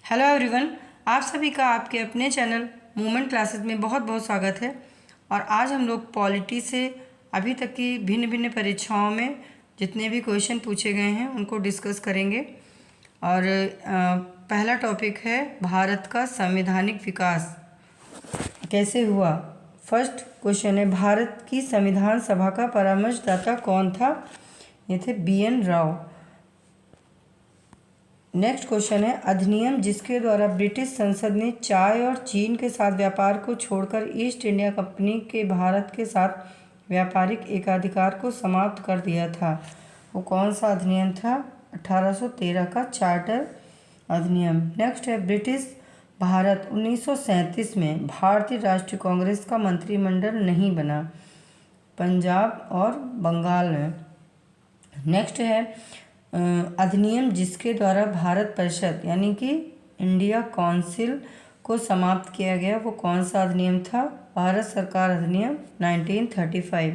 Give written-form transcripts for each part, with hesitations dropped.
Hello everyone, आप सभी का आपके अपने चैनल मूवमेंट क्लासेस में बहुत बहुत स्वागत है। और आज हम लोग पॉलिटी से अभी तक की भिन्न भिन्न परीक्षाओं में जितने भी क्वेश्चन पूछे गए हैं उनको डिस्कस करेंगे। और पहला टॉपिक है भारत का संवैधानिक विकास कैसे हुआ। फर्स्ट क्वेश्चन है, भारत की संविधान सभा का परामर्शदाता कौन था? ये थे BN राव। नेक्स्ट क्वेश्चन है, अधिनियम जिसके द्वारा ब्रिटिश संसद ने चाय और चीन के साथ व्यापार को छोड़कर ईस्ट इंडिया कंपनी के भारत के साथ व्यापारिक एकाधिकार को समाप्त कर दिया था, वो कौन सा अधिनियम था? 1813 का चार्टर अधिनियम। नेक्स्ट है, ब्रिटिश भारत 1937 में भारतीय राष्ट्रीय कांग्रेस का मंत्रिमंडल नहीं बना, पंजाब और बंगाल में। नेक्स्ट है, अधिनियम जिसके द्वारा भारत परिषद यानी कि इंडिया काउंसिल को समाप्त किया गया, वो कौन सा अधिनियम था? भारत सरकार अधिनियम 1935।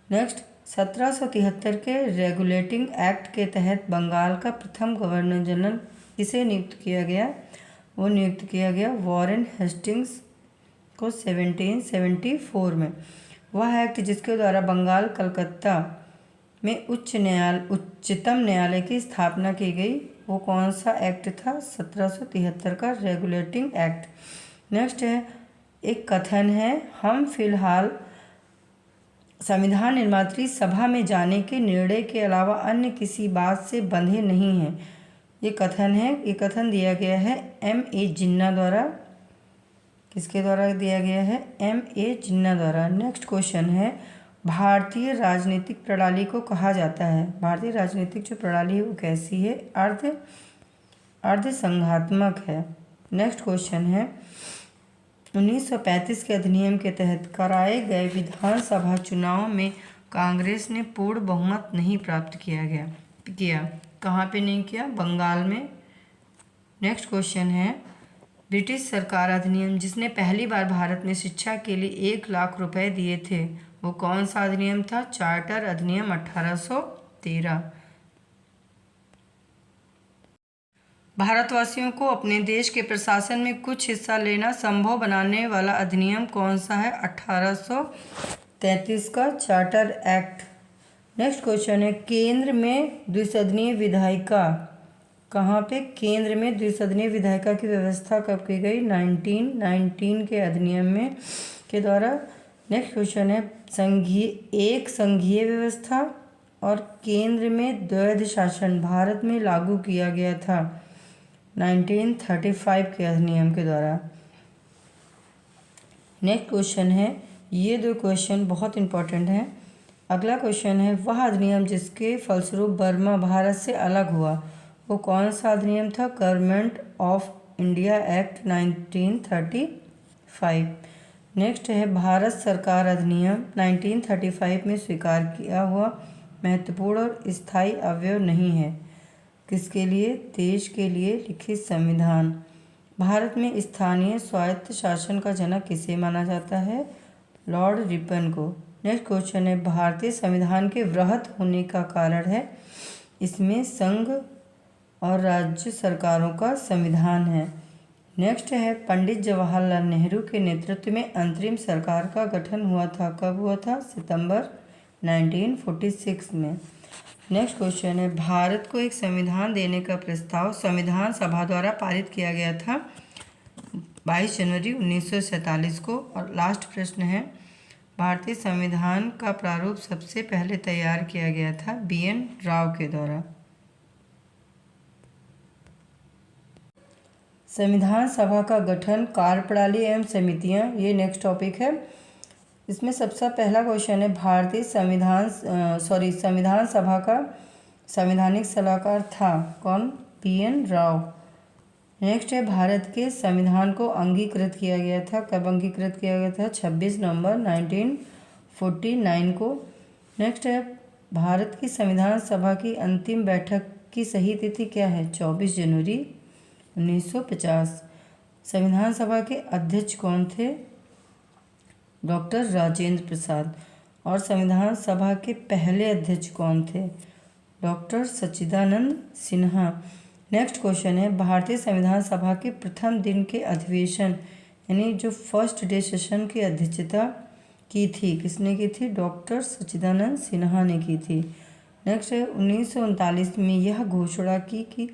नेक्स्ट, 1773 के रेगुलेटिंग एक्ट के तहत बंगाल का प्रथम गवर्नर जनरल किसे नियुक्त किया गया? वो नियुक्त किया गया वॉरेन हेस्टिंग्स को 1774 में। वह एक्ट जिसके द्वारा बंगाल कलकत्ता में उच्चतम न्यायालय की स्थापना की गई, वो कौन सा एक्ट था? 1773 का रेगुलेटिंग एक्ट। नेक्स्ट है, एक कथन है, हम फिलहाल संविधान निर्मात्री सभा में जाने के निर्णय के अलावा अन्य किसी बात से बंधे नहीं हैं। ये कथन है, ये कथन दिया गया है M.A. जिन्ना द्वारा। किसके द्वारा दिया गया है? M.A. जिन्ना द्वारा। नेक्स्ट क्वेश्चन है, भारतीय राजनीतिक प्रणाली को कहा जाता है, भारतीय राजनीतिक जो प्रणाली है वो कैसी है? अर्ध संघात्मक है। नेक्स्ट क्वेश्चन है, 1935 के अधिनियम के तहत कराए गए विधानसभा चुनाव में कांग्रेस ने पूर्ण बहुमत नहीं प्राप्त किया। कहाँ पे नहीं किया? बंगाल में। नेक्स्ट क्वेश्चन है, ब्रिटिश सरकार अधिनियम जिसने पहली बार भारत में शिक्षा के लिए 1 लाख रुपए दिए थे, वो कौन सा अधिनियम था? चार्टर अधिनियम 1813। भारतवासियों को अपने देश के प्रशासन में कुछ हिस्सा लेना संभव बनाने वाला अधिनियम कौन सा है? 1833 का चार्टर एक्ट। नेक्स्ट क्वेश्चन है, केंद्र में द्विसदनीय विधायिका, कहाँ पे? केंद्र में द्विसदनीय विधायिका की व्यवस्था कब की गई? 1919 के अधिनियम में के द्वारा। नेक्स्ट क्वेश्चन है, संघीय व्यवस्था और केंद्र में द्वैध शासन भारत में लागू किया गया था 1935 के अधिनियम के द्वारा। नेक्स्ट क्वेश्चन है, ये 2 क्वेश्चन बहुत इंपॉर्टेंट हैं। अगला क्वेश्चन है, वह अधिनियम जिसके फलस्वरूप बर्मा भारत से अलग हुआ, वो कौन सा अधिनियम था? Government of India act 1935। Next है, भारत सरकार अधिनियम 1935 में स्वीकार किया हुआ महत्वपूर्ण और स्थायी अवयव नहीं है। किसके लिए? देश के लिए लिखित संविधान। भारत में स्थानीय स्वायत्त शासन का जनक किसे माना जाता है? लॉर्ड रिपन को। नेक्स्ट क्वेश्चन है, भारतीय संविधान के वृहत होने का कारण है, इसमें संघ और राज्य सरकारों का संविधान है। नेक्स्ट है, पंडित जवाहरलाल नेहरू के नेतृत्व में अंतरिम सरकार का गठन हुआ था, कब हुआ था? सितंबर 1946 में। नेक्स्ट क्वेश्चन है, भारत को एक संविधान देने का प्रस्ताव संविधान सभा द्वारा पारित किया गया था 22 जनवरी 1947 को। और लास्ट प्रश्न है, भारतीय संविधान का प्रारूप सबसे पहले तैयार किया गया था BN राव के द्वारा। संविधान सभा का गठन, कार्यप्रणाली एवं समितियां, ये नेक्स्ट टॉपिक है। इसमें सबसे पहला क्वेश्चन है, भारतीय संविधान सभा का संवैधानिक सलाहकार था कौन? BN राव। नेक्स्ट है, भारत के संविधान को अंगीकृत किया गया था, कब अंगीकृत किया गया था? 26 नवंबर 1949 को। नेक्स्ट है, भारत की संविधान सभा की अंतिम बैठक की सही तिथि क्या है? 24 जनवरी 1950। संविधान सभा के अध्यक्ष कौन थे? डॉक्टर राजेंद्र प्रसाद। और संविधान सभा के पहले अध्यक्ष कौन थे? डॉक्टर सच्चिदानंद सिन्हा। नेक्स्ट क्वेश्चन है, भारतीय संविधान सभा के प्रथम दिन के अधिवेशन यानी जो फर्स्ट डे सेशन की अध्यक्षता की थी, किसने की थी? डॉक्टर सच्चिदानंद सिन्हा ने की थी। नेक्स्ट है, 1939 में यह घोषणा की कि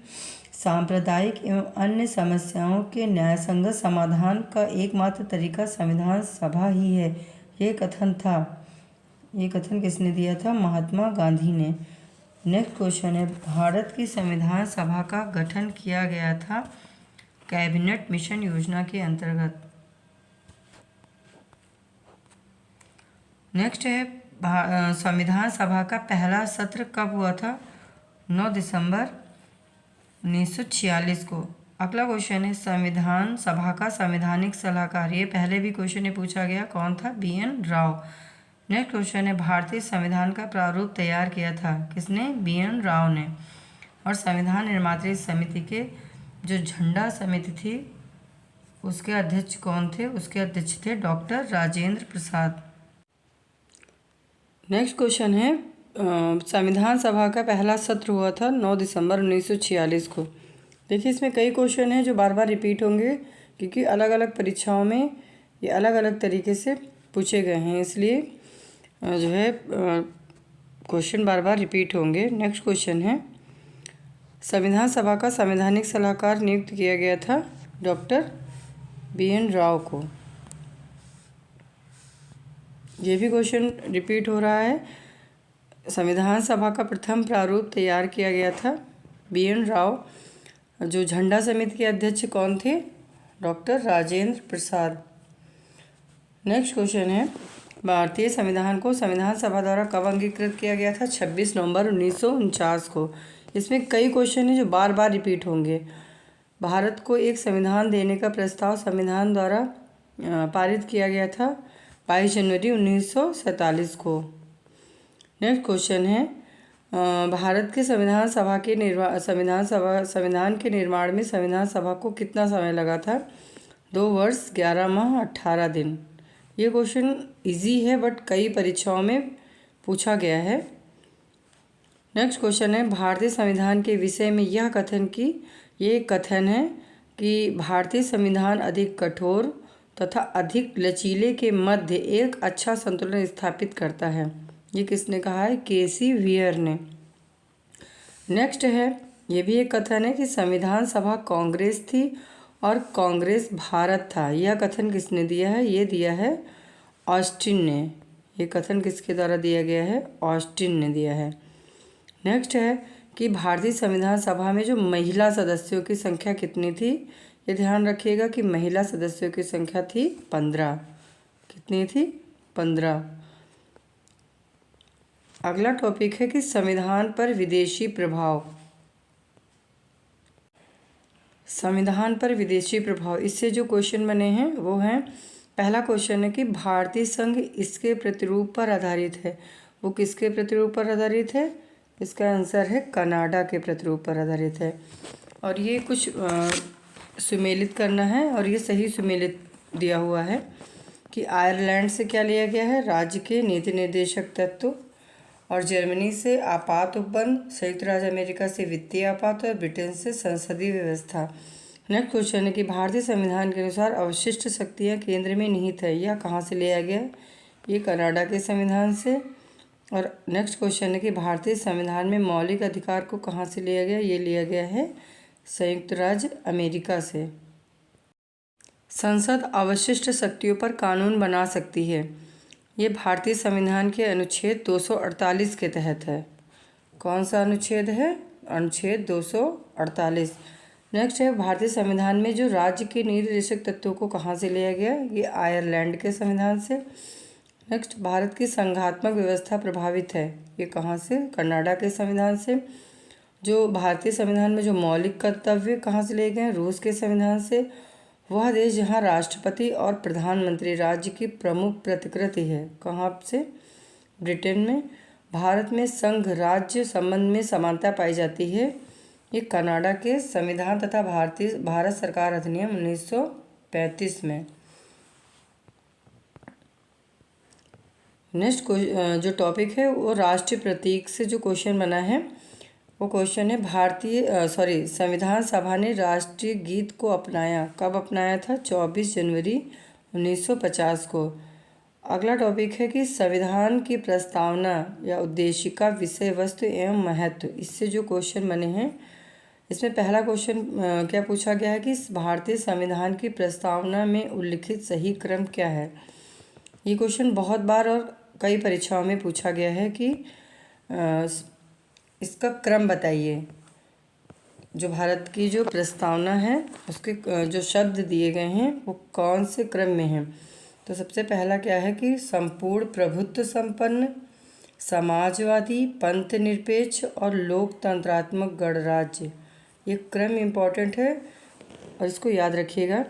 सांप्रदायिक एवं अन्य समस्याओं के न्यायसंगत समाधान का एकमात्र तरीका संविधान सभा ही है। ये कथन था, ये कथन किसने दिया था? महात्मा गांधी ने। नेक्स्ट क्वेश्चन है, भारत की संविधान सभा का गठन किया गया था कैबिनेट मिशन योजना के अंतर्गत। नेक्स्ट है, संविधान सभा का पहला सत्र कब हुआ था? 9 दिसंबर 1946 को। अगला क्वेश्चन है, संविधान सभा का संवैधानिक सलाहकार, ये पहले भी क्वेश्चन में पूछा गया, कौन था? BN राव। नेक्स्ट क्वेश्चन है, भारतीय संविधान का प्रारूप तैयार किया था, किसने? BN राव ने। और संविधान निर्मात्री समिति के जो झंडा समिति थी उसके अध्यक्ष कौन थे? उसके अध्यक्ष थे doctor Rajendra Prasad. Next question है, संविधान सभा का पहला सत्र हुआ था 9 दिसंबर 1946 को। देखिए इसमें कई क्वेश्चन हैं जो बार बार रिपीट होंगे, क्योंकि अलग अलग परीक्षाओं में ये अलग अलग तरीके से पूछे गए हैं, इसलिए जो है क्वेश्चन बार बार रिपीट होंगे। नेक्स्ट क्वेश्चन है, संविधान सभा का संवैधानिक सलाहकार नियुक्त किया गया था डॉक्टर BN राव को। ये भी क्वेश्चन रिपीट हो रहा है। संविधान सभा का प्रथम प्रारूप तैयार किया गया था BN राव। जो झंडा समिति के अध्यक्ष कौन थे? Doctor Rajendra Prasad. Next question है, भारतीय संविधान को संविधान सभा द्वारा कब अंगीकृत किया गया था? 26 नवंबर 1949 को। इसमें कई क्वेश्चन हैं जो बार बार रिपीट होंगे। भारत को एक संविधान देने का प्रस्ताव संविधान द्वारा पारित किया गया था 22 जनवरी 1947 को। नेक्स्ट क्वेश्चन है, भारत के संविधान सभा के संविधान के निर्माण में संविधान सभा को कितना समय लगा था? 2 वर्ष 11 माह 18 दिन। ये क्वेश्चन इजी है बट कई परीक्षाओं में पूछा गया है। नेक्स्ट क्वेश्चन है, भारतीय संविधान के विषय में यह कथन है कि भारतीय संविधान अधिक कठोर तथा अधिक लचीले के मध्य एक अच्छा संतुलन स्थापित करता है। ये किसने कहा है? KC वियर ने। नेक्स्ट है, ये भी एक कथन है कि संविधान सभा कांग्रेस थी और कांग्रेस भारत था। यह कथन किसने दिया है? ये दिया है ऑस्टिन ने। ये कथन किसके द्वारा दिया गया है? ऑस्टिन ने दिया है। नेक्स्ट है कि भारतीय संविधान सभा में जो महिला सदस्यों की संख्या कितनी थी? ये ध्यान रखिएगा कि महिला सदस्यों की संख्या थी 15। कितनी थी? 15। अगला टॉपिक है कि संविधान पर विदेशी प्रभाव। संविधान पर विदेशी प्रभाव, इससे जो क्वेश्चन बने हैं वो हैं, पहला क्वेश्चन है कि भारतीय संघ इसके प्रतिरूप पर आधारित है। वो किसके प्रतिरूप पर आधारित है? इसका आंसर है कनाडा के प्रतिरूप पर आधारित है। और ये कुछ सुमेलित करना है और ये सही सुमेलित दिया हुआ है कि आयरलैंड से क्या लिया गया है? राज्य के नीति निर्देशक तत्व, और जर्मनी से आपात उपबंध, संयुक्त राज्य अमेरिका से वित्तीय आपात और ब्रिटेन से संसदीय व्यवस्था। नेक्स्ट क्वेश्चन है कि भारतीय संविधान के अनुसार अवशिष्ट शक्तियाँ केंद्र में निहित है। यह कहाँ से लिया गया? ये कनाडा के संविधान से। और नेक्स्ट क्वेश्चन है कि भारतीय संविधान में मौलिक अधिकार को कहाँ से लिया गया? ये लिया गया है संयुक्त राज्य अमेरिका से। संसद अवशिष्ट शक्तियों पर कानून बना सकती है। ये भारतीय संविधान के अनुच्छेद 248 के तहत है। कौन सा अनुच्छेद है? अनुच्छेद 248। नेक्स्ट है, भारतीय संविधान में जो राज्य के निर्देशक तत्वों को कहाँ से लिया गया? ये आयरलैंड के संविधान से। नेक्स्ट, भारत की संघात्मक व्यवस्था प्रभावित है। ये कहाँ से? कनाडा के संविधान से। जो भारतीय संविधान में जो मौलिक कर्तव्य कहाँ से लिए गए हैं? रूस के संविधान से। वह देश जहाँ राष्ट्रपति और प्रधानमंत्री राज्य की प्रमुख प्रतिकृति है, कहाँ से? ब्रिटेन में। भारत में संघ राज्य संबंध में समानता पाई जाती है। ये कनाडा के संविधान तथा भारत सरकार अधिनियम 1935 में। नेक्स्ट जो टॉपिक है वो राष्ट्रीय प्रतीक से जो क्वेश्चन बना है वो क्वेश्चन है संविधान सभा ने राष्ट्रीय गीत को अपनाया, कब अपनाया था? 24 जनवरी 1950 को। अगला टॉपिक है कि संविधान की प्रस्तावना या उद्देशिका, विषय वस्तु एवं महत्व। इससे जो क्वेश्चन बने हैं, इसमें पहला क्वेश्चन क्या पूछा गया है कि भारतीय संविधान की प्रस्तावना में उल्लिखित सही क्रम क्या है। ये क्वेश्चन बहुत बार और कई परीक्षाओं में पूछा गया है कि इसका क्रम बताइए। जो भारत की जो प्रस्तावना है उसके जो शब्द दिए गए हैं वो कौन से क्रम में हैं। तो सबसे पहला क्या है कि संपूर्ण प्रभुत्व संपन्न, समाजवादी, पंथ निरपेक्ष और लोकतंत्रात्मक गणराज्य। ये क्रम इम्पॉर्टेंट है और इसको याद रखिएगा।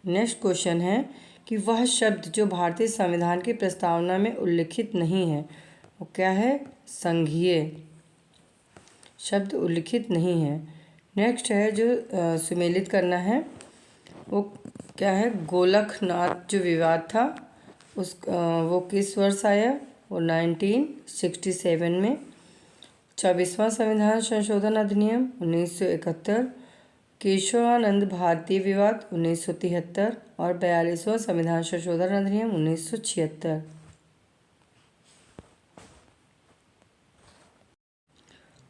नेक्स्ट क्वेश्चन है कि वह शब्द जो भारतीय संविधान की प्रस्तावना में उल्लिखित नहीं है वो क्या है? संघीय शब्द उल्लिखित नहीं है। नेक्स्ट है जो सुमेलित करना है वो क्या है? गोलकनाथ जो विवाद था वो किस वर्ष आया? वो 1967 में। 24वां संविधान संशोधन अधिनियम 1971, केशवानंद भारतीय विवाद 1973 और 42वां संविधान संशोधन अधिनियम 1976।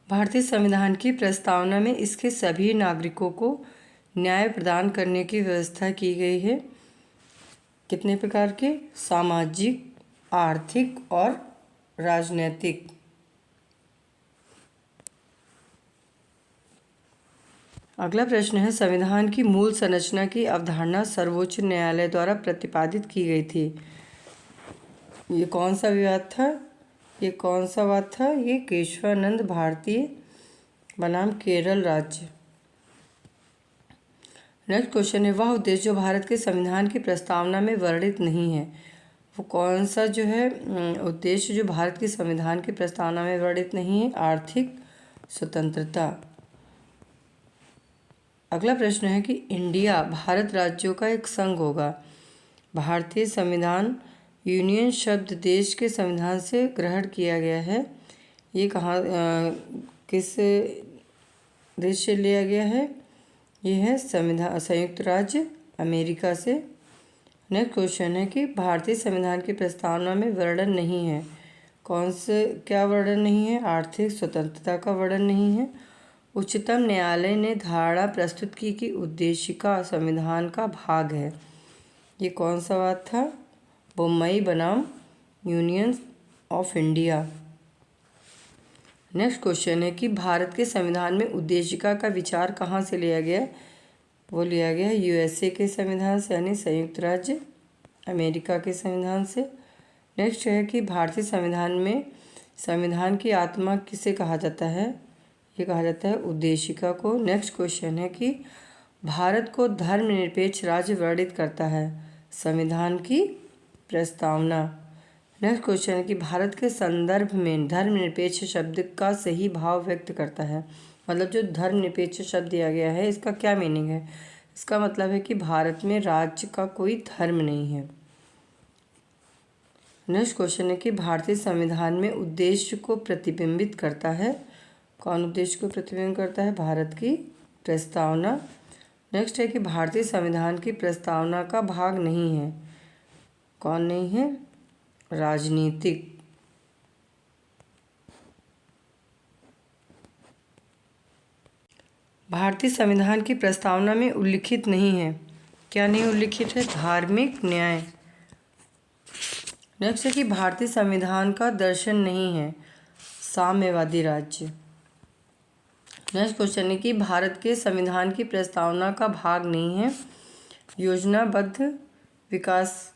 भारतीय संविधान की प्रस्तावना में इसके सभी नागरिकों को न्याय प्रदान करने की व्यवस्था की गई है। कितने प्रकार के? सामाजिक, आर्थिक और राजनीतिक। अगला प्रश्न है संविधान की मूल संरचना की अवधारणा सर्वोच्च न्यायालय द्वारा प्रतिपादित की गई थी। ये कौन सा विवाद था? ये कौन सा वाद था? ये केशवानंद भारतीय बनाम केरल राज्य। नेक्स्ट क्वेश्चन है वह उद्देश्य जो भारत के संविधान की प्रस्तावना में वर्णित नहीं है। वो कौन सा जो है उद्देश्य जो भारत के संविधान की प्रस्तावना में वर्णित नहीं है? आर्थिक स्वतंत्रता। अगला प्रश्न है कि इंडिया भारत राज्यों का एक संघ होगा। भारतीय संविधान यूनियन शब्द देश के संविधान से ग्रहण किया गया है। ये कहाँ किस देश से लिया गया है? ये है संयुक्त राज्य अमेरिका से। नेक्स्ट क्वेश्चन है कि भारतीय संविधान की प्रस्तावना में वर्णन नहीं है। कौन से क्या वर्णन नहीं है? आर्थिक स्वतंत्रता का वर्णन नहीं है। उच्चतम न्यायालय ने धारणा प्रस्तुत की कि उद्देशिका संविधान का भाग है। ये कौन सा बात था? बोम्मई बनाम union of India. Next question है कि भारत के संविधान में उद्देशिका का विचार कहाँ से लिया गया? वो लिया गया यूएसए के संविधान से, यानी संयुक्त राज्य अमेरिका के संविधान से। नेक्स्ट है कि भारतीय संविधान में संविधान की आत्मा किसे कहा जाता है? ये कहा जाता है उद्देशिका को। नेक्स्ट क्वेश्चन है कि भारत को धर्मनिरपेक्ष राज्य वर्णित करता है संविधान की प्रस्तावना। नेक्स्ट क्वेश्चन है कि भारत के संदर्भ में धर्मनिरपेक्ष शब्द का सही भाव व्यक्त करता है। मतलब जो धर्मनिरपेक्ष शब्द दिया गया है इसका क्या मीनिंग है? इसका मतलब है कि भारत में राज्य का कोई धर्म नहीं है। नेक्स्ट क्वेश्चन है कि भारतीय संविधान में उद्देश्य को प्रतिबिंबित करता है। कौन उद्देश्य को प्रतिबिंबित करता है? भारत की प्रस्तावना। नेक्स्ट है कि भारतीय संविधान की प्रस्तावना का भाग नहीं है। कौन नहीं है? राजनीतिक। भारतीय संविधान की प्रस्तावना में उल्लिखित नहीं है। क्या नहीं उल्लिखित है? धार्मिक न्याय। नेक्स्ट है कि भारतीय संविधान का दर्शन नहीं है साम्यवादी राज्य। नेक्स्ट क्वेश्चन है कि भारत के संविधान की प्रस्तावना का भाग नहीं है योजनाबद्ध विकास।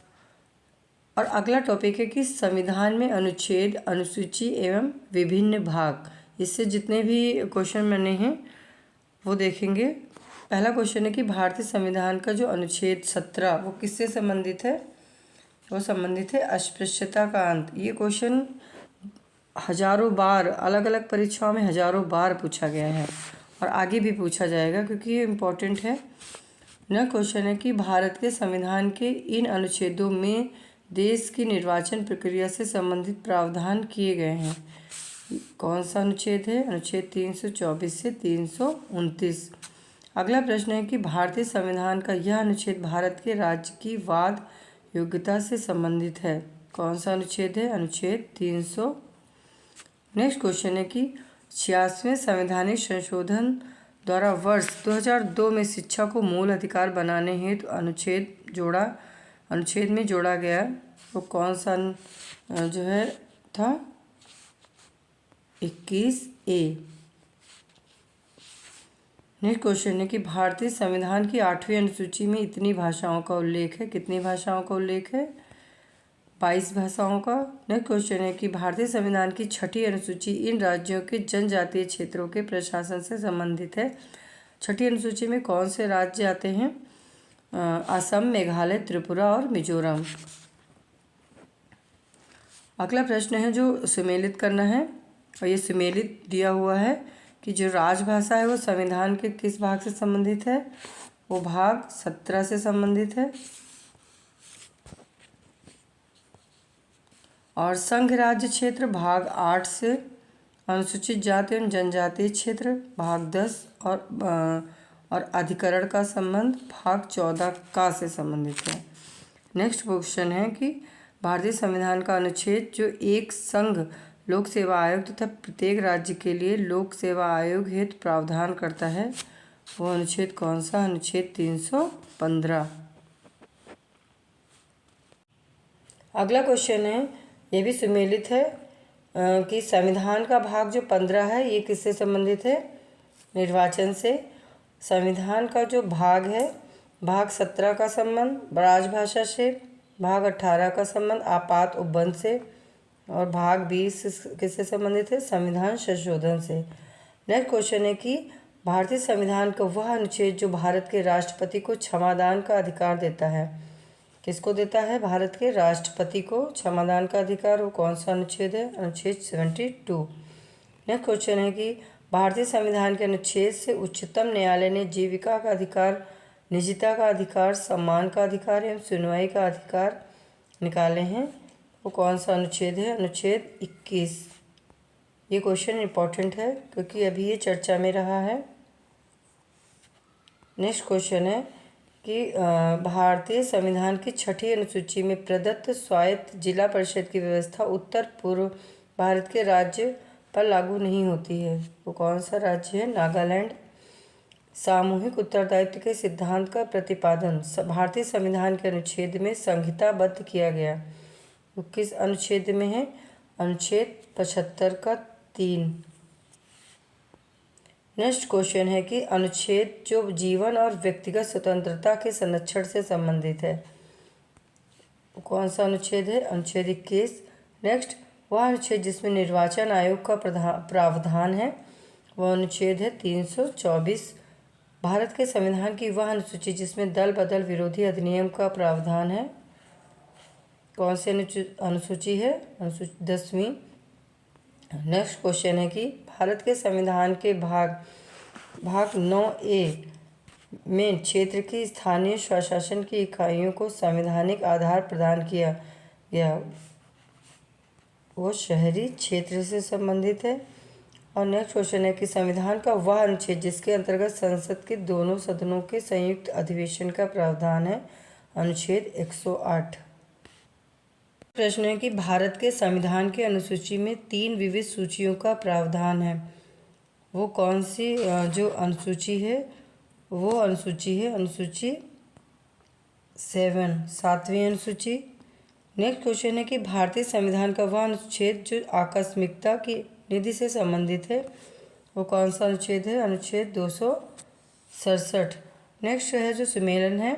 और अगला टॉपिक है कि संविधान में अनुच्छेद, अनुसूची एवं विभिन्न भाग। इससे जितने भी क्वेश्चन बने हैं वो देखेंगे। पहला क्वेश्चन है कि भारतीय संविधान का जो अनुच्छेद 17 वो किससे संबंधित है? वो संबंधित है अस्पृश्यता का अंत। ये क्वेश्चन हजारों बार अलग अलग परीक्षाओं में हजारों बार पूछा गया है और आगे भी पूछा जाएगा क्योंकि ये इम्पोर्टेंट है। नेक्स्ट क्वेश्चन है कि भारत के संविधान के इन अनुच्छेदों में देश की निर्वाचन प्रक्रिया से संबंधित प्रावधान किए गए हैं। कौन सा अनुच्छेद है? अनुच्छेद 324 से 329। अगला प्रश्न है कि भारतीय संविधान का यह अनुच्छेद भारत के राज्य की वाद योग्यता से संबंधित है। कौन सा अनुच्छेद है? अनुच्छेद 300। नेक्स्ट क्वेश्चन है कि 86वें संवैधानिक संशोधन द्वारा वर्ष 2002 में शिक्षा को मूल अधिकार बनाने हेतु अनुच्छेद में जोड़ा गया तो कौन सा जो है था? 21A। नेक्स्ट क्वेश्चन है कि भारतीय संविधान की 8वीं अनुसूची में इतनी भाषाओं का उल्लेख है। कितनी भाषाओं का उल्लेख है? 22 भाषाओं का। नेक्स्ट क्वेश्चन है कि भारतीय संविधान की 6ठी अनुसूची इन राज्यों के जनजातीय क्षेत्रों के प्रशासन से संबंधित है। 6ठी अनुसूची में कौन से राज्य आते हैं? असम, मेघालय, त्रिपुरा और मिजोरम। अगला प्रश्न है जो सुमेलित करना है और ये सुमेलित दिया हुआ है कि जो राजभाषा है वो संविधान के किस भाग से संबंधित है? वो भाग 17 से संबंधित है। और संघ राज्य क्षेत्र भाग 8 से, अनुसूचित जाति एवं जनजातीय क्षेत्र भाग 10 और अधिकरण का संबंध भाग 14 का से संबंधित है। नेक्स्ट क्वेश्चन है कि भारतीय संविधान का अनुच्छेद जो एक संघ लोक सेवा आयोग तथा प्रत्येक राज्य के लिए लोक सेवा आयोग हेतु प्रावधान करता है वो अनुच्छेद कौन सा? अनुच्छेद 315। अगला क्वेश्चन है, ये भी सुमेलित है कि संविधान का भाग जो 15 है ये किससे संबंधित है? निर्वाचन से। संविधान का जो भाग है भाग 17 का संबंध राजभाषा से, भाग 18 का संबंध आपात उपबंध से और भाग 20 किससे संबंधित है? संविधान संशोधन से। नेक्स्ट क्वेश्चन है कि भारतीय संविधान का वह अनुच्छेद जो भारत के राष्ट्रपति को क्षमादान का अधिकार देता है, किसको देता है? भारत के राष्ट्रपति को क्षमादान का अधिकार, वो कौन सा अनुच्छेद है? अनुच्छेद 72। नेक्स्ट क्वेश्चन है कि भारतीय संविधान के अनुच्छेद से उच्चतम न्यायालय ने जीविका का अधिकार, निजता का अधिकार, सम्मान का अधिकार एवं सुनवाई का अधिकार निकाले हैं, वो कौन सा अनुच्छेद है? अनुच्छेद 21। ये क्वेश्चन इंपॉर्टेंट है क्योंकि अभी ये चर्चा में रहा है। नेक्स्ट क्वेश्चन है कि भारतीय संविधान की 6ठी अनुसूची में प्रदत्त स्वायत्त जिला परिषद की व्यवस्था उत्तर पूर्व भारत के राज्य पर लागू नहीं होती है, वो कौन सा राज्य है? नागालैंड। सामूहिक उत्तरदायित्व के सिद्धांत का प्रतिपादन भारतीय संविधान के अनुच्छेद में संहिताबद्ध किया गया, वो किस अनुच्छेद में है? अनुच्छेद 75 का 3। नेक्स्ट क्वेश्चन है कि अनुच्छेद जो जीवन और व्यक्तिगत स्वतंत्रता के संरक्षण से संबंधित है, कौन सा अनुच्छेद है? अनुच्छेद 21। नेक्स्ट, वह अनुच्छेद जिसमें निर्वाचन आयोग का प्रावधान है वह अनुच्छेद है 324। भारत के संविधान की वह अनुसूची जिसमें दल बदल विरोधी अधिनियम का प्रावधान है, कौन सी अनुसूची है? अनुसूची 10वीं। नेक्स्ट क्वेश्चन है कि भारत के संविधान के भाग 9A में क्षेत्र की स्थानीय स्वशासन की इकाइयों को संवैधानिक आधार प्रदान किया गया, वो शहरी क्षेत्र से संबंधित है। और नेक्स्ट क्वेश्चन है कि संविधान का वह अनुच्छेद जिसके अंतर्गत संसद के दोनों सदनों के संयुक्त अधिवेशन का प्रावधान है, अनुच्छेद 108। प्रश्न है कि भारत के संविधान के अनुसूची में 3 विविध सूचियों का प्रावधान है, वो कौन सी जो अनुसूची है? वो अनुसूची है अनुसूची 7वीं अनुसूची। नेक्स्ट क्वेश्चन है कि भारतीय संविधान का वह अनुच्छेद जो आकस्मिकता की निधि से संबंधित है, वो कौन सा अनुच्छेद है? अनुच्छेद 267। नेक्स्ट है जो सुमेलन है,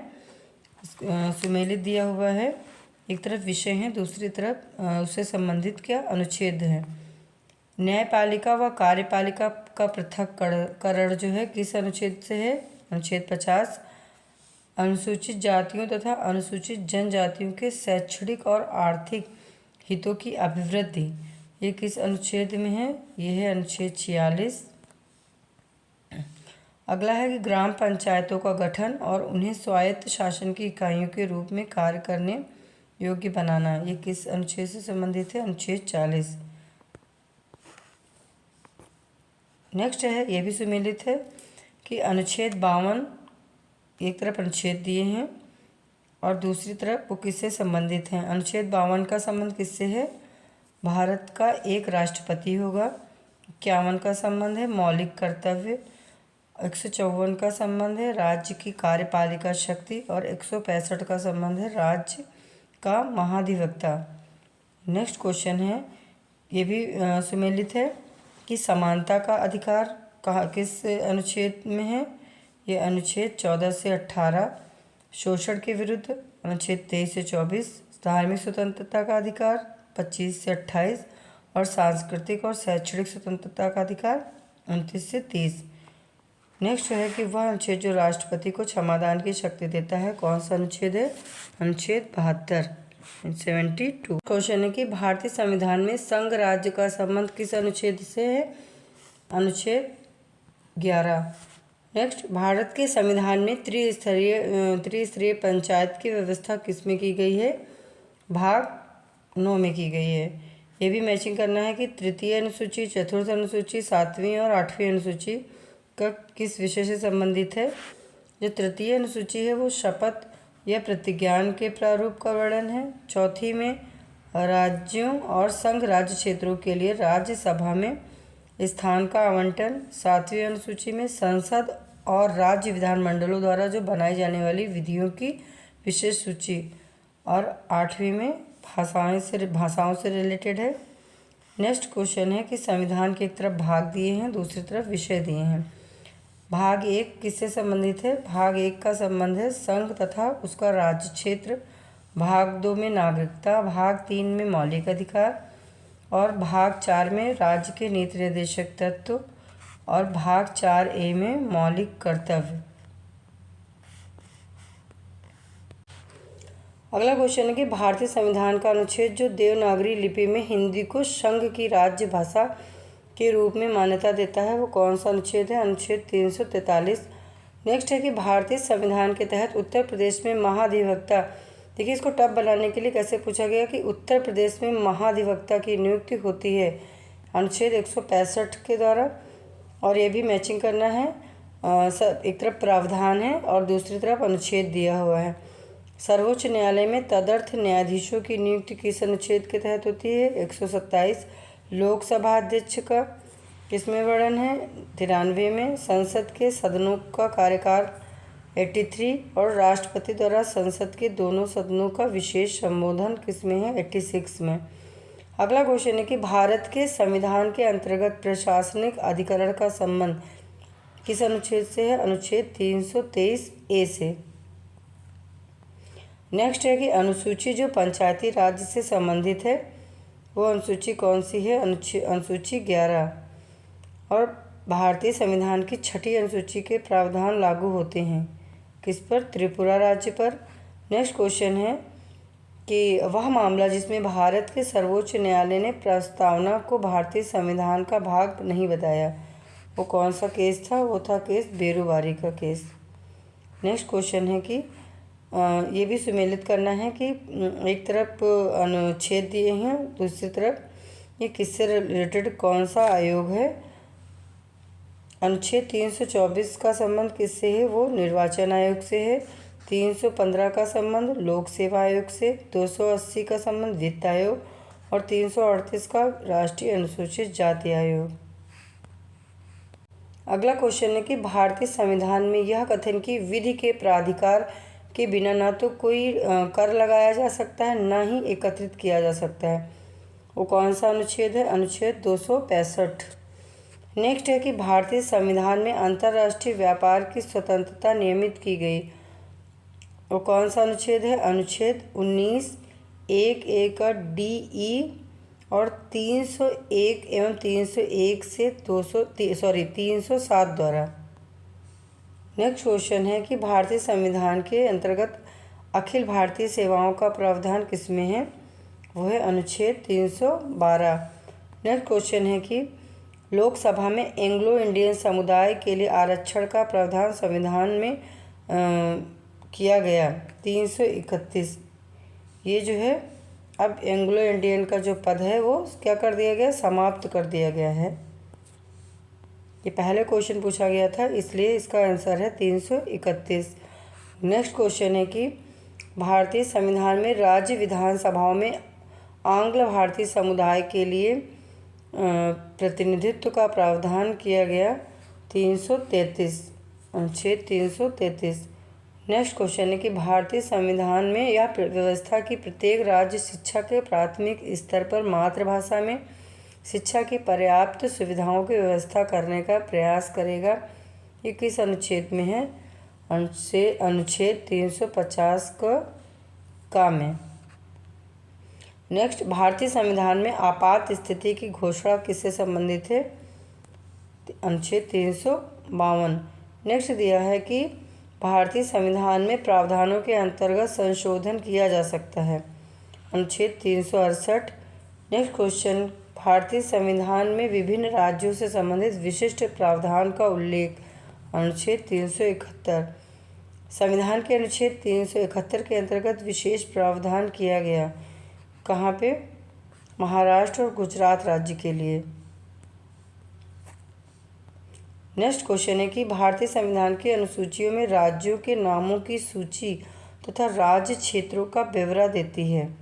सुमेलित दिया हुआ है, एक तरफ विषय है दूसरी तरफ उससे संबंधित क्या अनुच्छेद है। न्यायपालिका व कार्यपालिका का पृथक्करण जो है किस अनुच्छेद से है? अनुच्छेद 50। अनुसूचित जातियों तथा अनुसूचित जनजातियों के शैक्षणिक और आर्थिक हितों की अभिवृद्धि, ये किस अनुच्छेद में है? ये है अनुच्छेद 46। अगला है कि ग्राम पंचायतों का गठन और उन्हें स्वायत्त शासन की इकाइयों के रूप में कार्य करने योग्य बनाना, ये किस अनुच्छेद से संबंधित है? अनुच्छेद 40। नेक्स्ट है, ये भी सुमेलित है कि अनुच्छेद 52 एक तरफ अनुच्छेद दिए हैं और दूसरी तरफ वो किससे संबंधित हैं। अनुच्छेद 52 का संबंध किससे है? भारत का एक राष्ट्रपति होगा। 51 का संबंध है मौलिक कर्तव्य। 154 का संबंध है राज्य की कार्यपालिका शक्ति और 165 का संबंध है राज्य का महाधिवक्ता। नेक्स्ट क्वेश्चन है, ये भी सुमेलित है कि समानता का अधिकार कहाँ किस अनुच्छेद में है? ये अनुच्छेद 14 से 18। शोषण के विरुद्ध अनुच्छेद 23 से 24। धार्मिक स्वतंत्रता का अधिकार 25 से 28 और सांस्कृतिक और शैक्षणिक स्वतंत्रता का अधिकार 29 से 30। नेक्स्ट है कि वह अनुच्छेद जो राष्ट्रपति को क्षमादान की शक्ति देता है कौन सा अनुच्छेद है? अनुच्छेद 72 72। क्वेश्चन है कि भारतीय संविधान में संघ राज्य का संबंध किस अनुच्छेद से है? अनुच्छेद 11। नेक्स्ट, भारत के संविधान में त्रिस्तरीय पंचायत की व्यवस्था किस में की गई है? भाग 9 में की गई है। ये भी मैचिंग करना है कि तृतीय अनुसूची, चतुर्थ अनुसूची, 7वीं और 8वीं अनुसूची का किस विषय से संबंधित है। जो तृतीय अनुसूची है वो शपथ या प्रतिज्ञान के प्रारूप का वर्णन है। चौथी में राज्यों और संघ राज्य क्षेत्रों के लिए राज्यसभा में स्थान का आवंटन। 7वीं अनुसूची में संसद और राज्य विधानमंडलों द्वारा जो बनाई जाने वाली विधियों की विशेष सूची। और 8वीं में भाषाओं से रिलेटेड है। नेक्स्ट क्वेश्चन है कि संविधान के एक तरफ भाग दिए हैं, दूसरी तरफ विषय दिए हैं। भाग 1 किससे संबंधित है? भाग 1 का संबंध है संघ तथा उसका राज्य क्षेत्र। भाग 2 में नागरिकता। भाग 3 में मौलिक अधिकार और भाग 4 में राज्य के नीति निर्देशक तत्व और भाग 4A में मौलिक कर्तव्य। अगला क्वेश्चन है कि भारतीय संविधान का अनुच्छेद जो देवनागरी लिपि में हिंदी को संघ की राज्य भाषा के रूप में मान्यता देता है वो कौन सा अनुच्छेद है? अनुच्छेद 343। नेक्स्ट है कि भारतीय संविधान के तहत उत्तर प्रदेश में महाधिवक्ता, देखिए इसको टफ बनाने के लिए कैसे पूछा गया कि उत्तर प्रदेश में महाधिवक्ता की नियुक्ति होती है अनुच्छेद 165 के द्वारा। और ये भी मैचिंग करना है, एक तरफ प्रावधान है और दूसरी तरफ अनुच्छेद दिया हुआ है। सर्वोच्च न्यायालय में तदर्थ न्यायाधीशों की नियुक्ति किस अनुच्छेद के तहत होती है? 127। लोकसभा अध्यक्ष का किसमें वर्णन है? 93 में। संसद के सदनों का कार्यकाल 83 और राष्ट्रपति द्वारा संसद के दोनों सदनों का विशेष संबोधन किसमें है? 86 में। अगला क्वेश्चन है कि भारत के संविधान के अंतर्गत प्रशासनिक अधिकरण का संबंध किस अनुच्छेद से है? अनुच्छेद 323A से। नेक्स्ट है कि अनुसूची जो पंचायती राज से संबंधित है वो अनुसूची कौन सी है? अनुसूची 11। और भारतीय संविधान की 6ठी अनुसूची के प्रावधान लागू होते हैं किस पर? त्रिपुरा राज्य पर। नेक्स्ट क्वेश्चन है कि वह मामला जिसमें भारत के सर्वोच्च न्यायालय ने प्रस्तावना को भारतीय संविधान का भाग नहीं बताया वो कौन सा केस था? वो था केस बेरुवारी का केस। नेक्स्ट क्वेश्चन है कि ये भी सुमेलित करना है कि एक तरफ अनुच्छेद दिए हैं, दूसरी तरफ ये किससे रिलेटेड कौन सा आयोग है। अनुच्छेद 324 का संबंध किससे है? वो निर्वाचन आयोग से है। 315 का संबंध लोक सेवा आयोग से। 280 का संबंध वित्त आयोग और 338 का राष्ट्रीय अनुसूचित जाति आयोग। अगला क्वेश्चन है कि भारतीय संविधान में यह कथन कि विधि के प्राधिकार के बिना ना तो कोई कर लगाया जा सकता है ना ही एकत्रित किया जा सकता है वो कौन सा अनुच्छेद है? अनुच्छेद 265। नेक्स्ट है कि भारतीय संविधान में अंतर्राष्ट्रीय व्यापार की स्वतंत्रता नियमित की गई वो कौन सा अनुच्छेद है? अनुच्छेद 19 1A का DE और 301 एवं 301 से 307 द्वारा। नेक्स्ट क्वेश्चन है कि भारतीय संविधान के अंतर्गत अखिल भारतीय सेवाओं का प्रावधान किसमें है? वो है अनुच्छेद 312। नेक्स्ट क्वेश्चन है कि लोकसभा में एंग्लो इंडियन समुदाय के लिए आरक्षण का प्रावधान संविधान में किया गया 331। ये जो है अब एंग्लो इंडियन का जो पद है वो क्या कर दिया गया? समाप्त कर दिया गया है। ये पहले क्वेश्चन पूछा गया था, इसलिए इसका आंसर है 331। नेक्स्ट क्वेश्चन है कि भारतीय संविधान में राज्य विधानसभाओं में आंग्ल भारतीय समुदाय के लिए प्रतिनिधित्व का प्रावधान किया गया। 333, अनुच्छेद 333। नेक्स्ट क्वेश्चन है कि भारतीय संविधान में यह व्यवस्था की प्रत्येक राज्य शिक्षा के प्राथमिक स्तर पर मातृभाषा में शिक्षा की पर्याप्त सुविधाओं की व्यवस्था करने का प्रयास करेगा। ये किस अनुच्छेद में है? अनुच्छेद 350 का में। नेक्स्ट, भारतीय संविधान में आपात स्थिति की घोषणा किससे संबंधित है? अनुच्छेद 352। नेक्स्ट दिया है कि भारतीय संविधान में प्रावधानों के अंतर्गत संशोधन किया जा सकता है। अनुच्छेद 368। नेक्स्ट क्वेश्चन, भारतीय संविधान में विभिन्न राज्यों से संबंधित विशिष्ट प्रावधान का उल्लेख। अनुच्छेद 371। संविधान के अनुच्छेद 371 के अंतर्गत विशेष प्रावधान किया गया। कहाँ पे? महाराष्ट्र और गुजरात राज्य के लिए। नेक्स्ट क्वेश्चन है कि भारतीय संविधान की अनुसूचियों में राज्यों के नामों की सूची तथा राज्य क्षेत्रों का ब्यौरा देती है।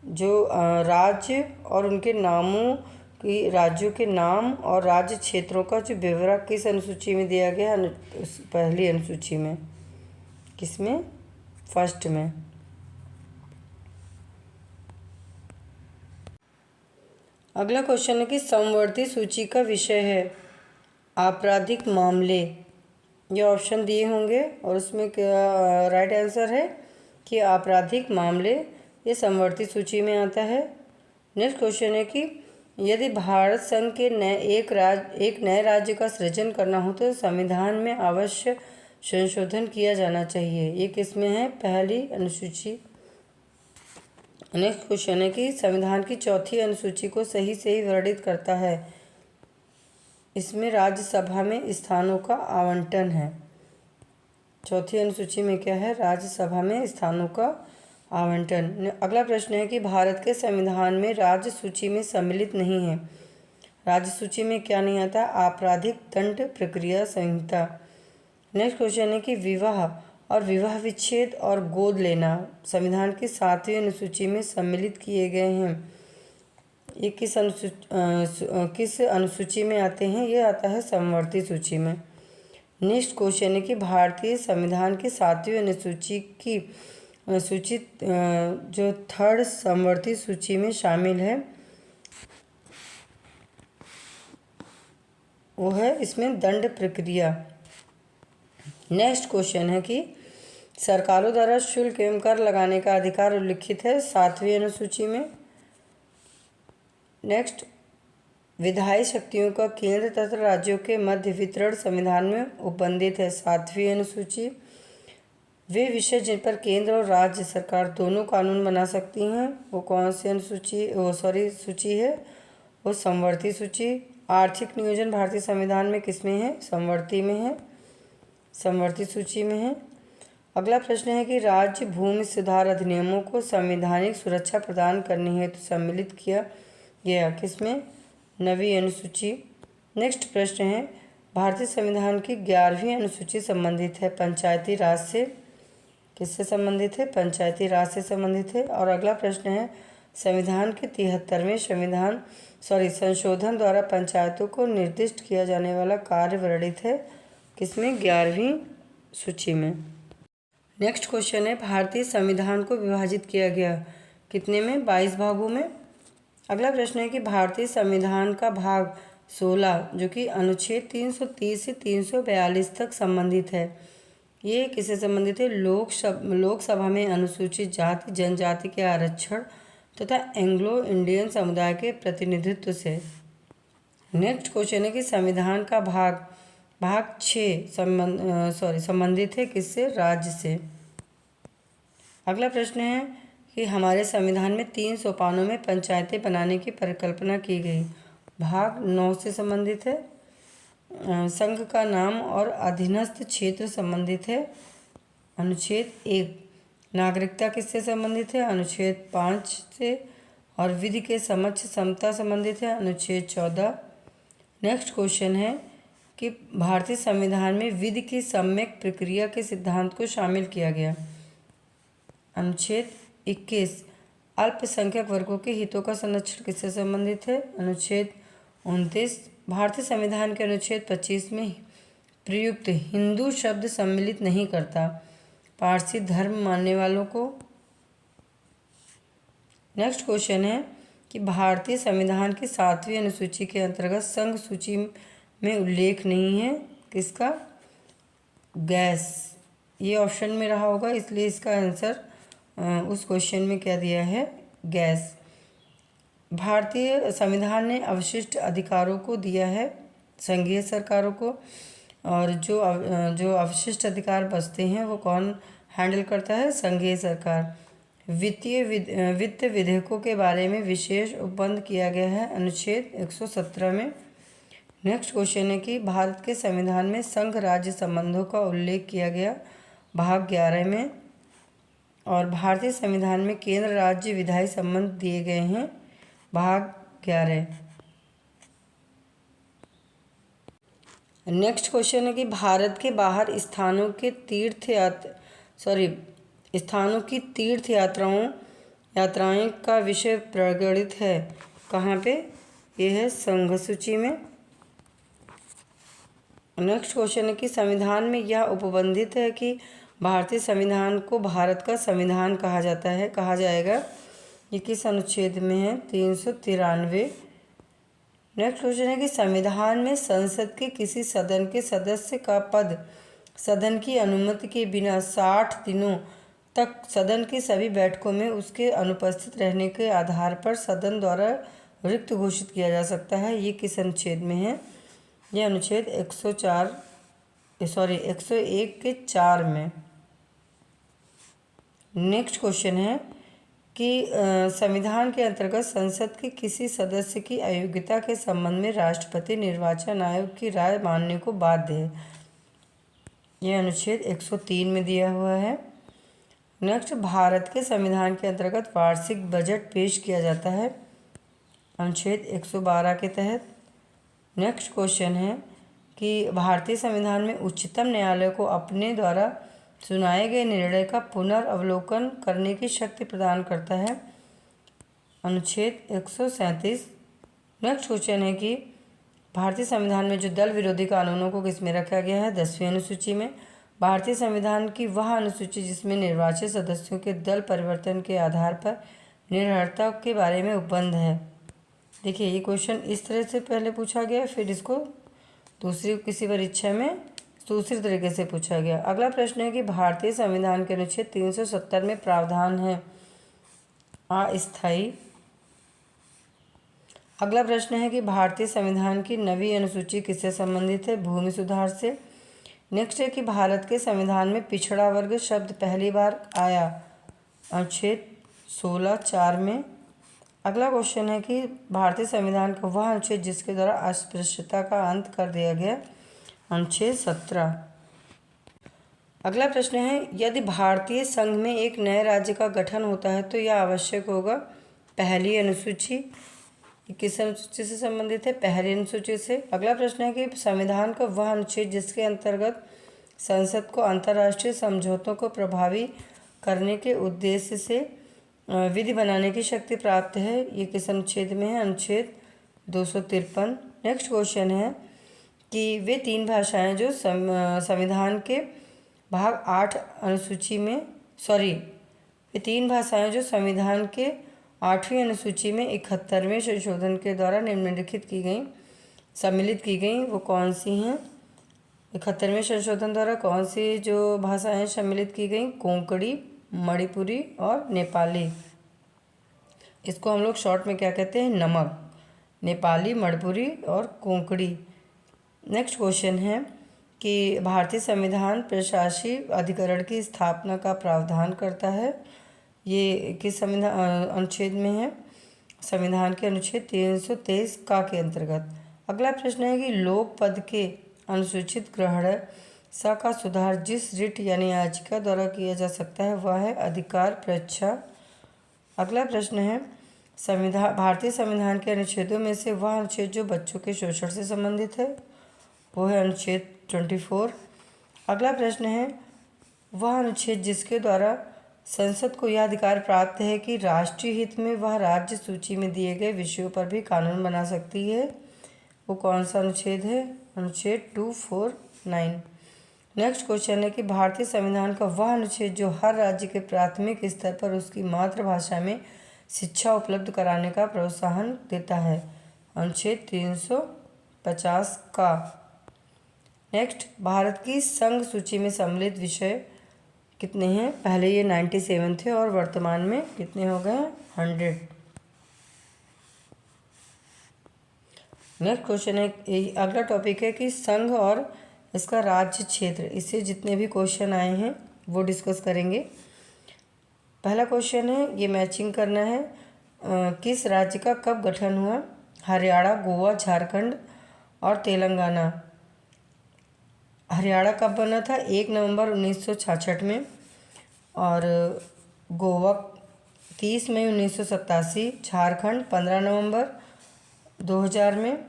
जो राज्य और उनके नामों की, राज्यों के नाम और राज्य क्षेत्रों का जो ब्यौरा किस अनुसूची में दिया गया? पहली अनुसूची में। किसमें? फर्स्ट में। अगला क्वेश्चन है कि समवर्ती सूची का विषय है आपराधिक मामले। ये ऑप्शन दिए होंगे और उसमें क्या राइट आंसर है कि आपराधिक मामले ये समवर्ती सूची में आता है। नेक्स्ट क्वेश्चन है कि यदि भारत संघ के एक नए राज्य का सृजन करना हो तो संविधान में अवश्य संशोधन किया जाना चाहिए। ये किसमें है? पहली अनुसूची। नेक्स्ट क्वेश्चन है कि संविधान की चौथी अनुसूची को सही वर्णित करता है। इसमें राज्यसभा में स्थानों का आवंटन है। चौथी अनुसूची में क्या है? राज्यसभा में स्थानों का आवंटन। अगला प्रश्न है कि भारत के संविधान में राज्य सूची में सम्मिलित नहीं है। राज्य सूची में क्या नहीं आता? आपराधिक दंड प्रक्रिया संहिता। नेक्स्ट क्वेश्चन है कि विवाह और विवाह विच्छेद और गोद लेना संविधान की 7वीं अनुसूची में सम्मिलित किए गए हैं। ये किस अनुसूची में आते हैं? ये आता है समवर्ती सूची में। नेक्स्ट क्वेश्चन है कि भारतीय संविधान की 7वीं अनुसूची की सूचित जो थर्ड समवर्ती सूची में शामिल है वो है इसमें दंड प्रक्रिया। नेक्स्ट क्वेश्चन है कि सरकारों द्वारा शुल्क एवं कर लगाने का अधिकार उल्लिखित है 7वीं अनुसूची में। नेक्स्ट, विधायी शक्तियों का केंद्र तथा राज्यों के मध्य वितरण संविधान में उपबंधित है 7वीं अनुसूची। वे विषय जिन पर केंद्र और राज्य सरकार दोनों कानून बना सकती हैं वो कौन सी सूची है? वो समवर्ती सूची। आर्थिक नियोजन भारतीय संविधान में किसमें है? समवर्ती में है, समवर्ती सूची में है। अगला प्रश्न है कि राज्य भूमि सुधार अधिनियमों को संवैधानिक सुरक्षा प्रदान करनी है तो सम्मिलित किया गया किसमें? 9वीं अनुसूची। नेक्स्ट प्रश्न है भारतीय संविधान की 11वीं अनुसूची संबंधित है पंचायती राज से। किससे संबंधित है? पंचायती राज से संबंधित है। और अगला प्रश्न है संविधान के 73वें संशोधन द्वारा पंचायतों को निर्दिष्ट किया जाने वाला कार्य वर्णित है किसमें? 11वीं सूची में। नेक्स्ट क्वेश्चन है भारतीय संविधान को विभाजित किया गया कितने में? 22 भागों में। अगला प्रश्न है कि भारतीय संविधान का भाग 16 जो कि अनुच्छेद 330 से 342 तक संबंधित है, ये किससे संबंधित है? लोकसभा में अनुसूचित जाति जनजाति के आरक्षण तथा एंग्लो इंडियन समुदाय के प्रतिनिधित्व से। नेक्स्ट क्वेश्चन है कि संविधान का भाग 6 संबंधित है किससे? राज्य से। अगला प्रश्न है कि हमारे संविधान में 3 सोपानों में पंचायतें बनाने की परिकल्पना की गई। भाग 9 से संबंधित है। संघ का नाम और अधीनस्थ क्षेत्र संबंधित है अनुच्छेद 1। नागरिकता किससे संबंधित है? अनुच्छेद 5 से। और विधि के समक्ष समता संबंधित है अनुच्छेद 14। नेक्स्ट क्वेश्चन है कि भारतीय संविधान में विधि की सम्यक प्रक्रिया के सिद्धांत को शामिल किया गया। अनुच्छेद 21 अल्पसंख्यक वर्गों के हितों का संरक्षण किससे संबंधित है। अनुच्छेद 29 भारतीय संविधान के अनुच्छेद 25 में प्रयुक्त हिंदू शब्द सम्मिलित नहीं करता पारसी धर्म मानने वालों को। नेक्स्ट क्वेश्चन है कि भारतीय संविधान की 7वीं अनुसूची के अंतर्गत संघ सूची में उल्लेख नहीं है किसका। गैस, ये ऑप्शन में रहा होगा इसलिए इसका आंसर उस क्वेश्चन में क्या दिया है, गैस। भारतीय संविधान ने अवशिष्ट अधिकारों को दिया है संघीय सरकारों को, और जो अवशिष्ट अधिकार बचते हैं वो कौन हैंडल करता है, संघीय सरकार। वित्त विधेयकों के बारे में विशेष उपबंध किया गया है अनुच्छेद 117 में। नेक्स्ट क्वेश्चन है कि भारत के संविधान में संघ राज्य संबंधों का उल्लेख किया गया भाग 11 में, और भारतीय संविधान में केंद्र राज्य विधायी संबंध दिए गए हैं भाग 11। नेक्स्ट क्वेश्चन है कि भारत के बाहर स्थानों की तीर्थ यात्राएं का विषय प्रगणित है कहाँ पे, ये है संघ सूची में। नेक्स्ट क्वेश्चन है कि संविधान में यह उपबंधित है कि भारतीय संविधान को भारत का संविधान कहा जाएगा, ये किस अनुच्छेद में है, 393। नेक्स्ट क्वेश्चन है कि संविधान में संसद के किसी सदन के सदस्य का पद सदन की अनुमति के बिना 60 दिनों तक सदन की सभी बैठकों में उसके अनुपस्थित रहने के आधार पर सदन द्वारा रिक्त घोषित किया जा सकता है, ये किस अनुच्छेद में है, यह अनुच्छेद 101 के 4 में। नेक्स्ट क्वेश्चन है कि संविधान के अंतर्गत संसद के किसी सदस्य की अयोग्यता के संबंध में राष्ट्रपति निर्वाचन आयोग की राय मानने को बाध्य है, यह अनुच्छेद 103 में दिया हुआ है। नेक्स्ट, भारत के संविधान के अंतर्गत वार्षिक बजट पेश किया जाता है अनुच्छेद 112 के तहत। नेक्स्ट क्वेश्चन है कि भारतीय संविधान में उच्चतम न्यायालय को अपने द्वारा सुनाए गए निर्णय का पुनर्वलोकन करने की शक्ति प्रदान करता है अनुच्छेद 137। नेक्स्ट क्वेश्चन है कि भारतीय संविधान में जो दल विरोधी कानूनों को किस में रखा गया है, 10वीं अनुसूची में। भारतीय संविधान की वह अनुसूची जिसमें निर्वाचित सदस्यों के दल परिवर्तन के आधार पर निर्भरता के बारे में उपबंध है। देखिए, ये क्वेश्चन इस तरह से पहले पूछा गया, फिर इसको दूसरी किसी परीक्षा में दूसरी तरीके से पूछा गया। अगला प्रश्न है कि भारतीय संविधान के अनुच्छेद 370 में प्रावधान है अस्थायी। अगला प्रश्न है कि भारतीय संविधान की 9वीं अनुसूची किससे संबंधित है, भूमि सुधार से। नेक्स्ट है कि भारत के संविधान में पिछड़ा वर्ग शब्द पहली बार आया अनुच्छेद 16(4) में। अगला क्वेश्चन है कि भारतीय संविधान का वह अनुच्छेद जिसके द्वारा अस्पृश्यता का अंत कर दिया गया, अनुच्छेद 17। अगला प्रश्न है, यदि भारतीय संघ में एक नए राज्य का गठन होता है तो यह आवश्यक होगा पहली अनुसूची। किस अनुसूची से संबंधित है, पहली अनुसूची से। अगला प्रश्न है कि संविधान का वह अनुच्छेद जिसके अंतर्गत संसद को अंतर्राष्ट्रीय समझौतों को प्रभावी करने के उद्देश्य से विधि बनाने की शक्ति प्राप्त है, ये किस अनुच्छेद में है, अनुच्छेद 253। नेक्स्ट क्वेश्चन है कि वे तीन भाषाएं जो संविधान के भाग 8 अनुसूची में वे तीन भाषाएं जो संविधान के 8वीं अनुसूची में 71वें संशोधन के द्वारा सम्मिलित की गई, वो कौन सी हैं। 71वें संशोधन द्वारा कौन सी जो भाषाएं सम्मिलित की गई, कोंकणी, मणिपुरी और नेपाली। इसको हम लोग शॉर्ट में क्या कहते हैं, नमक। नेपाली, मणिपुरी और कोंकणी। नेक्स्ट क्वेश्चन है कि भारतीय संविधान प्रशासकीय अधिकरण की स्थापना का प्रावधान करता है, ये किस संविधान अनुच्छेद में है, संविधान के अनुच्छेद 323 का के अंतर्गत। अगला प्रश्न है कि लोक पद के अनुसूचित ग्रहण का सुधार जिस रिट यानी याचिका द्वारा किया जा सकता है वह है अधिकार परीक्षा। अगला प्रश्न है, भारतीय संविधान के अनुच्छेदों में से वह अनुच्छेद जो बच्चों के शोषण से संबंधित है, वो है अनुच्छेद 24। अगला प्रश्न है, वह अनुच्छेद जिसके द्वारा संसद को यह अधिकार प्राप्त है कि राष्ट्रीय हित में वह राज्य सूची में दिए गए विषयों पर भी कानून बना सकती है, वो कौन सा अनुच्छेद है? अनुच्छेद 249। नेक्स्ट क्वेश्चन है कि भारतीय संविधान का वह अनुच्छेद जो हर राज्य के प्राथमिक स्तर पर उसकी मातृभाषा में शिक्षा उपलब्ध कराने का प्रोत्साहन देता है, अनुच्छेद 350 का। नेक्स्ट, भारत की संघ सूची में सम्मिलित विषय कितने हैं? पहले ये 97 थे और वर्तमान में कितने हो गए? 100। नेक्स्ट क्वेश्चन है, अगला टॉपिक है कि संघ और इसका राज्य क्षेत्र, इससे जितने भी क्वेश्चन आए हैं वो डिस्कस करेंगे। पहला क्वेश्चन है, ये मैचिंग करना है, किस राज्य का कब गठन हुआ? हरियाणा, गोवा, झारखंड और तेलंगाना। हरियाणा कब बना था? 1 नवंबर 1966 में, और गोवा 30 मई 1987, झारखंड 15 नवंबर 2000 में,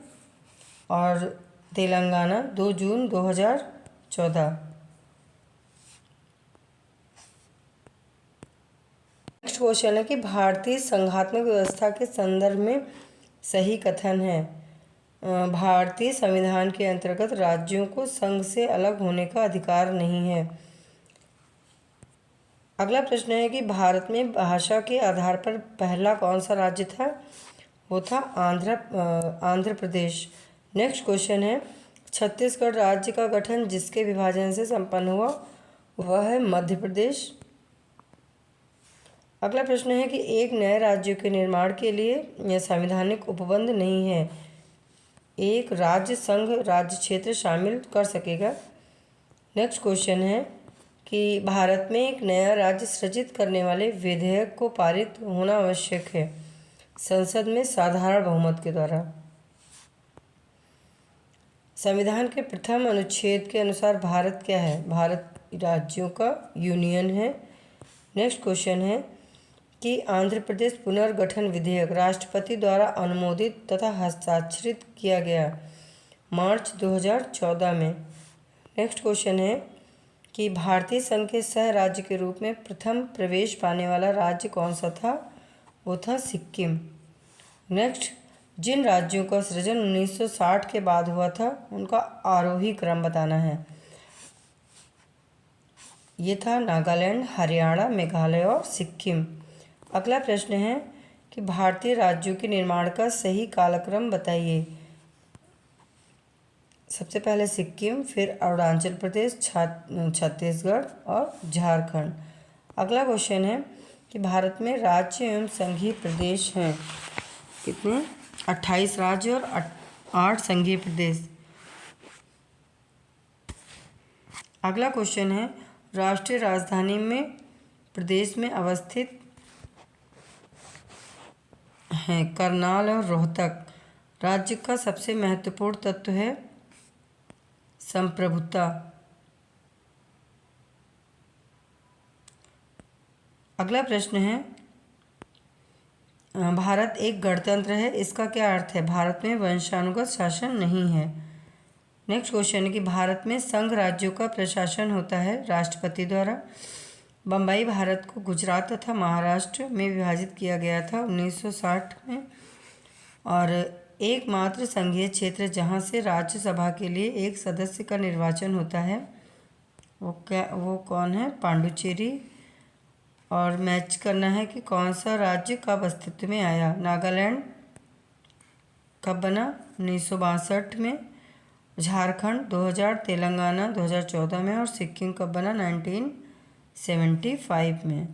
और तेलंगाना 2 जून 2014। नेक्स्ट क्वेश्चन है कि भारतीय संघात्मक व्यवस्था के संदर्भ में सही कथन है। भारतीय संविधान के अंतर्गत राज्यों को संघ से अलग होने का अधिकार नहीं है। अगला प्रश्न है कि भारत में भाषा के आधार पर पहला कौन सा राज्य था? वो था आंध्र प्रदेश। नेक्स्ट क्वेश्चन है, छत्तीसगढ़ राज्य का गठन जिसके विभाजन से संपन्न हुआ? वह है मध्य प्रदेश। अगला प्रश्न है कि एक नए राज्य के निर्माण के लिए यह संवैधानिक उपबंध नहीं है, एक राज्य संघ राज्य क्षेत्र शामिल कर सकेगा। नेक्स्ट क्वेश्चन है कि भारत में एक नया राज्य सृजित करने वाले विधेयक को पारित होना आवश्यक है, संसद में साधारण बहुमत के द्वारा। संविधान के प्रथम अनुच्छेद के अनुसार भारत क्या है? भारत राज्यों का यूनियन है। नेक्स्ट क्वेश्चन है कि आंध्र प्रदेश पुनर्गठन विधेयक राष्ट्रपति द्वारा अनुमोदित तथा हस्ताक्षरित किया गया मार्च 2014 में। नेक्स्ट क्वेश्चन है कि भारतीय संघ के सह राज्य के रूप में प्रथम प्रवेश पाने वाला राज्य कौन सा था? वो था सिक्किम। नेक्स्ट, जिन राज्यों का सृजन 1960 के बाद हुआ था उनका आरोही क्रम बताना है। ये था नागालैंड, हरियाणा, मेघालय और सिक्किम। अगला प्रश्न है कि भारतीय राज्यों के निर्माण का सही कालक्रम बताइए। सबसे पहले सिक्किम, फिर अरुणाचल प्रदेश, छत्तीसगढ़ और झारखंड। अगला क्वेश्चन है कि भारत में राज्य एवं संघीय प्रदेश हैं कितने? 28 राज्य और 8 संघीय प्रदेश। अगला क्वेश्चन है, राष्ट्रीय राजधानी में प्रदेश में अवस्थित हैं करनाल और रोहतक। राज्य का सबसे महत्वपूर्ण तत्व है संप्रभुता। अगला प्रश्न है, भारत एक गणतंत्र है, इसका क्या अर्थ है? भारत में वंशानुगत शासन नहीं है। नेक्स्ट क्वेश्चन है कि भारत में संघ राज्यों का प्रशासन होता है राष्ट्रपति द्वारा। बम्बई भारत को गुजरात तथा महाराष्ट्र में विभाजित किया गया था 1960 में, और एकमात्र संघीय क्षेत्र जहां से राज्यसभा के लिए एक सदस्य का निर्वाचन होता है वो कौन है? पांडुचेरी। और मैच करना है कि कौन सा राज्य कब अस्तित्व में आया। नागालैंड कब बना? 1962 में, झारखंड 2000, तेलंगाना 2014 में, और सिक्किम कब बना? 1975 में।